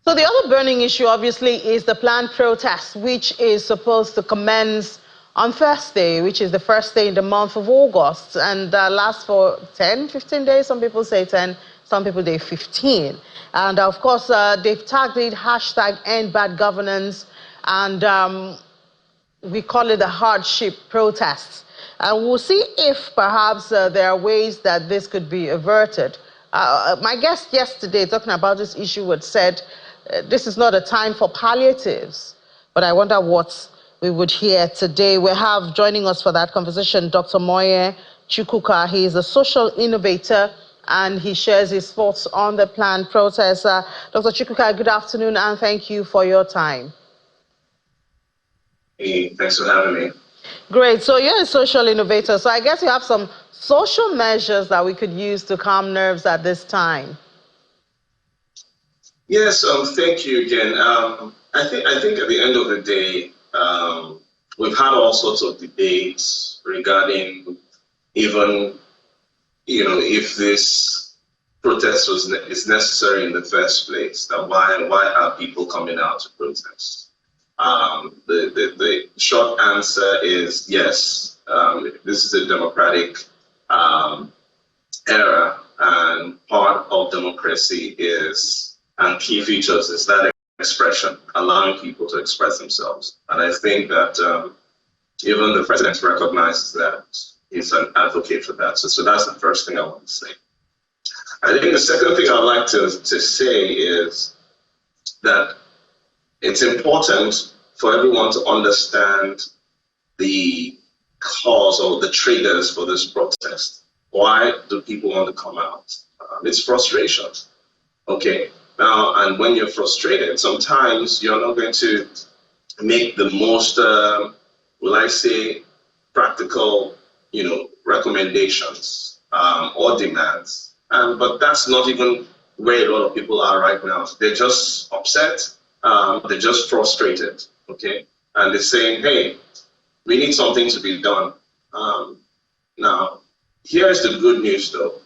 So the other burning issue, obviously, is the planned protest, which is supposed to commence on Thursday, which is the first day in the month of August, and last for 10, 15 days. Some people say 10, some people say 15. And of course, they've tagged it #EndBadGovernance, and we call it the hardship protests. And we'll see if perhaps there are ways that this could be averted. My guest yesterday, talking about this issue, had said this is not a time for palliatives. But I wonder what we would hear today. We have joining us for that conversation Dr. Moye Chukwuka. He is a social innovator, and he shares his thoughts on the planned protest. Dr. Chukwuka, good afternoon, and thank you for your time. Hey, thanks for having me. Great. So you're a social innovator. So I guess you have some social measures that we could use to calm nerves at this time. Yes, thank you again. I think at the end of the day, we've had all sorts of debates regarding even, if this protest is necessary in the first place. That why are people coming out to protest? The short answer is yes. This is a democratic era, and part of democracy and key features is that expression, allowing people to express themselves. And I think that even the president recognizes that. He's an advocate for that. So that's the first thing I want to say. I think the second thing I'd like to say is that it's important for everyone to understand the cause or the triggers for this protest. Why do people want to come out? It's frustration. Okay. Now, and when you're frustrated, sometimes you're not going to make the most, will I say, practical, recommendations or demands. But that's not even where a lot of people are right now. They're just upset. They're just frustrated. Okay. And they're saying, hey, we need something to be done. Now, here's the good news, though.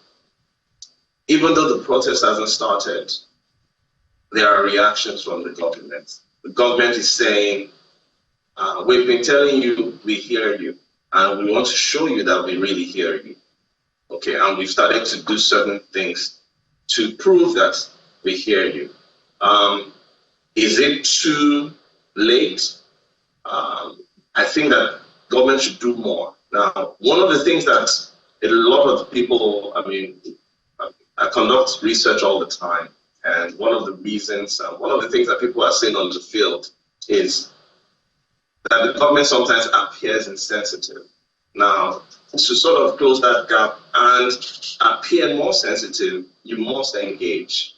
Even though the protest hasn't started, there are reactions from the government. The government is saying, we've been telling you we hear you, and we want to show you that we really hear you. Okay, and we've started to do certain things to prove that we hear you. Is it too late? I think that government should do more. Now, one of the things that a lot of people, I conduct research all the time. And one of the reasons, one of the things that people are saying on the field is that the government sometimes appears insensitive. Now, to sort of close that gap and appear more sensitive, you must engage.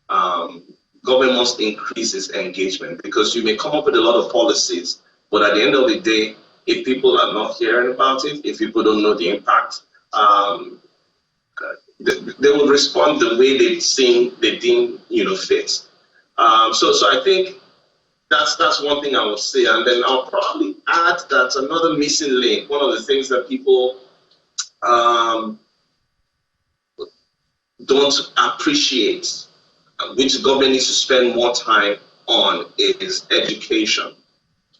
Government must increase its engagement, because you may come up with a lot of policies, but at the end of the day, if people are not hearing about it, if people don't know the impact, they will respond the way they deem fit. So I think that's one thing I would say, and then I'll probably add that another missing link. One of the things that people don't appreciate, which the government needs to spend more time on, is education.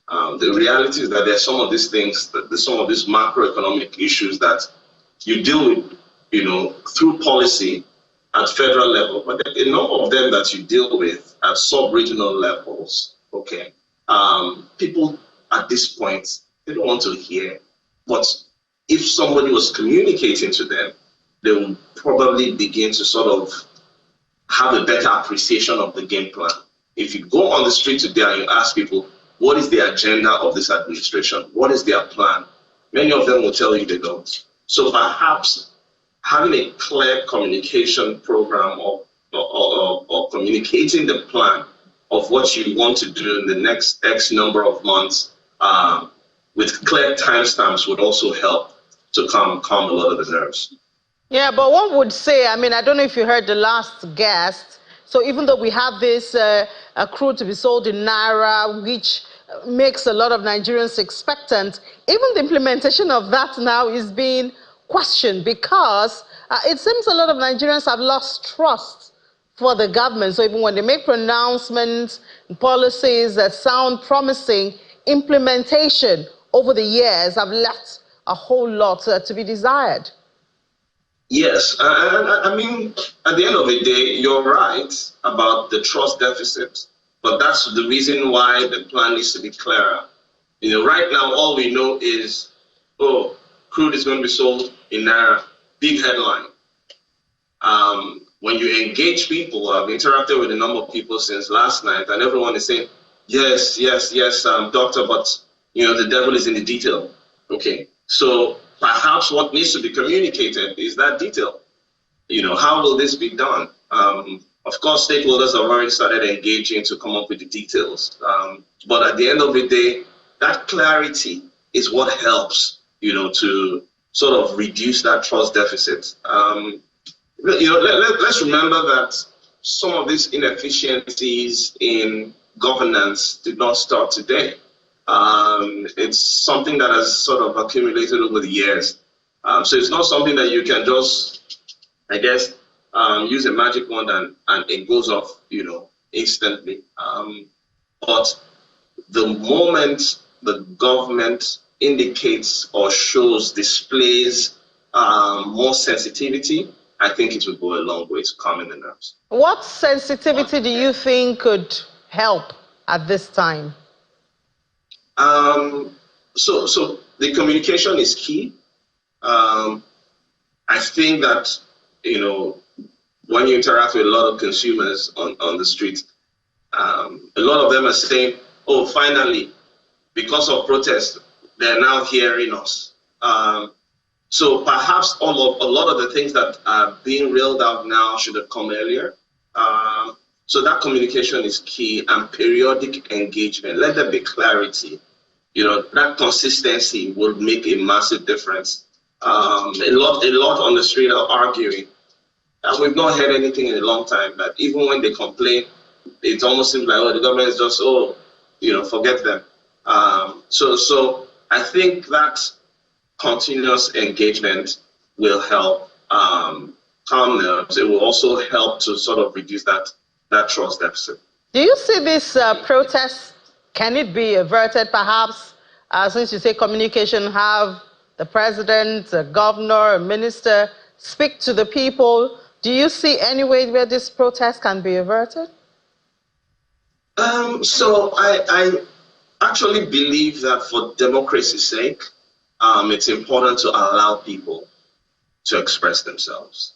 The reality is that there's some of these things, some of these macroeconomic issues that you deal with, through policy at federal level, but a number of them that you deal with at sub-regional levels. Okay, people at this point, they don't want to hear. But if somebody was communicating to them, they will probably begin to sort of have a better appreciation of the game plan. If you go on the street today and you ask people, what is the agenda of this administration? What is their plan? Many of them will tell you they don't. So perhaps having a clear communication program or communicating the plan of what you want to do in the next X number of months with clear timestamps would also help to calm a lot of the nerves. Yeah, but one would say, I don't know if you heard the last guest. So even though we have this crude to be sold in Naira, which makes a lot of Nigerians expectant, even the implementation of that now is being questioned, because it seems a lot of Nigerians have lost trust for the government. So even when they make pronouncements, policies that sound promising, implementation over the years have left a whole lot to be desired. Yes, I mean, at the end of the day, you're right about the trust deficit, but that's the reason why the plan needs to be clearer. Right now, all we know is, oh, crude is going to be sold in Naira, big headline. When you engage people, I've interacted with a number of people since last night, and everyone is saying, yes, yes, yes, doctor, but, the devil is in the detail. Okay, so perhaps what needs to be communicated is that detail. How will this be done? Of course, stakeholders have already started engaging to come up with the details. But at the end of the day, that clarity is what helps, to sort of reduce that trust deficit. Let's remember that some of these inefficiencies in governance did not start today. It's something that has sort of accumulated over the years. So it's not something that you can just, I guess, use a magic wand and it goes off, instantly. But the moment the government indicates or displays more sensitivity, I think it will go a long way to calming the nerves. What sensitivity do you think could help at this time? So the communication is key. I think that, when you interact with a lot of consumers on the street, a lot of them are saying, oh, finally, because of protest, they're now hearing us. So perhaps a lot of the things that are being reeled out now should have come earlier. So that communication is key, and periodic engagement. Let there be clarity. That consistency will make a massive difference. A lot on the street are arguing. And we've not heard anything in a long time. But even when they complain, it almost seems like, oh, the government is just, forget them. So I think that continuous engagement will help calm nerves. It will also help to sort of reduce that trust deficit. Do you see this protest, can it be averted perhaps, since you say communication, have the president, a governor, a minister speak to the people? Do you see any way where this protest can be averted? So I actually believe that for democracy's sake, it's important to allow people to express themselves,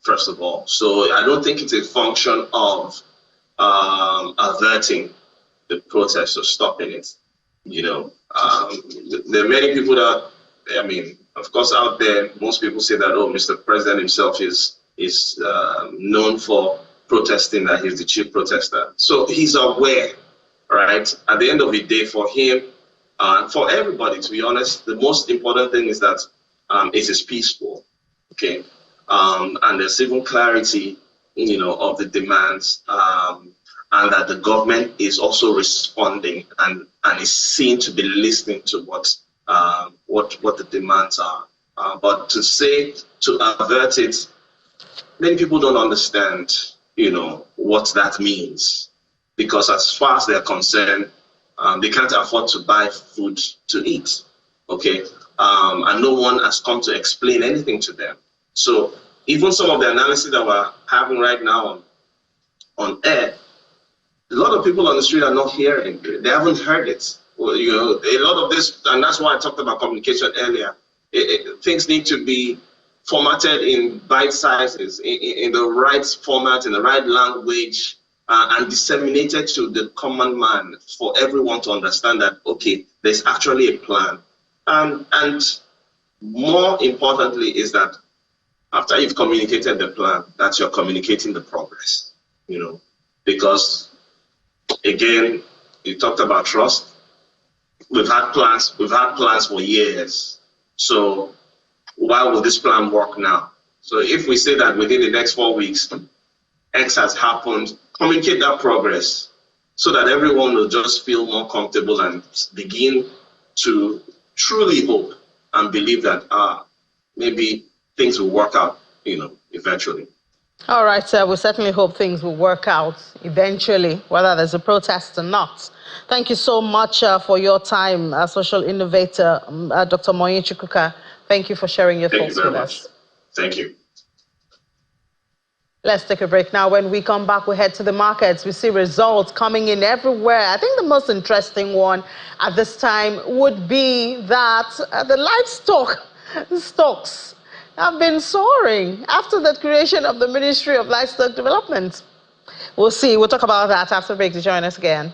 first of all. So I don't think it's a function of averting the protest or stopping it. There are many people that, of course, out there, most people say that, oh, Mr. President himself is known for protesting, that he's the chief protester. So he's aware, right? At the end of the day, for him, for everybody, to be honest, the most important thing is that it is peaceful, okay? And there's even clarity, of the demands, and that the government is also responding and is seen to be listening to what the demands are. But to avert it, many people don't understand, what that means, because as far as they're concerned, they can't afford to buy food to eat, okay? And no one has come to explain anything to them. So even some of the analysis that we're having right now on air, a lot of people on the street are not hearing it. They haven't heard it. Well, a lot of this, and that's why I talked about communication earlier. Things need to be formatted in bite sizes, in the right format, in the right language, and disseminated to the common man for everyone to understand that, okay, there's actually a plan. And more importantly is that after you've communicated the plan, that you're communicating the progress, because again, you talked about trust. We've had plans for years. So why will this plan work now? So if we say that within the next 4 weeks, X has happened, communicate that progress so that everyone will just feel more comfortable and begin to truly hope and believe that maybe things will work out, eventually. All right, sir. We certainly hope things will work out eventually, whether there's a protest or not. Thank you so much for your time, social innovator, Dr. Moyin Chukwuka. Thank you for sharing your Thank you thoughts very with much. us. Thank you. Let's take a break now. When we come back, we head to the markets. We see results coming in everywhere. I think the most interesting one at this time would be that the livestock stocks have been soaring after the creation of the Ministry of Livestock Development. We'll see. We'll talk about that after the break. To join us again.